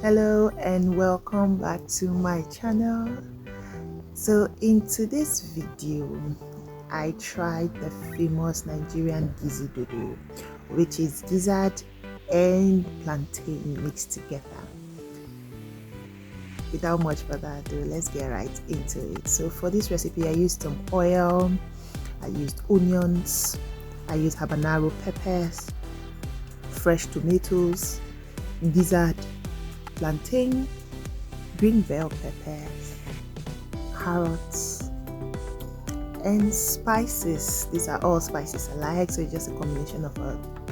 Hello and welcome back to my channel. So in today's video I tried the famous Nigerian Gizidodo, which is gizzard and plantain mixed together. Without much further ado, let's get right into it. So for this recipe I used some oil, I used onions, I used habanero peppers, fresh tomatoes, gizzard, plantain, green bell peppers, carrots, and spices. These are all spices I like, so it's just a combination of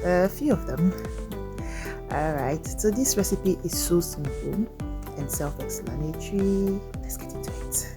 a few of them. Alright, so this recipe is so simple and self-explanatory. Let's get into it.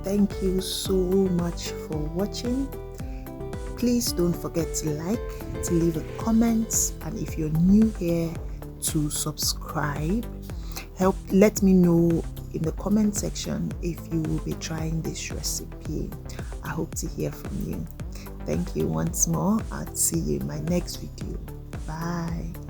thank you so much for watching. Please don't forget to like, to leave a comment, and if you're new here, to subscribe. Let me know in the comment section if you will be trying this recipe. I hope to hear from you. Thank you once more. I'll see you in my next video. Bye.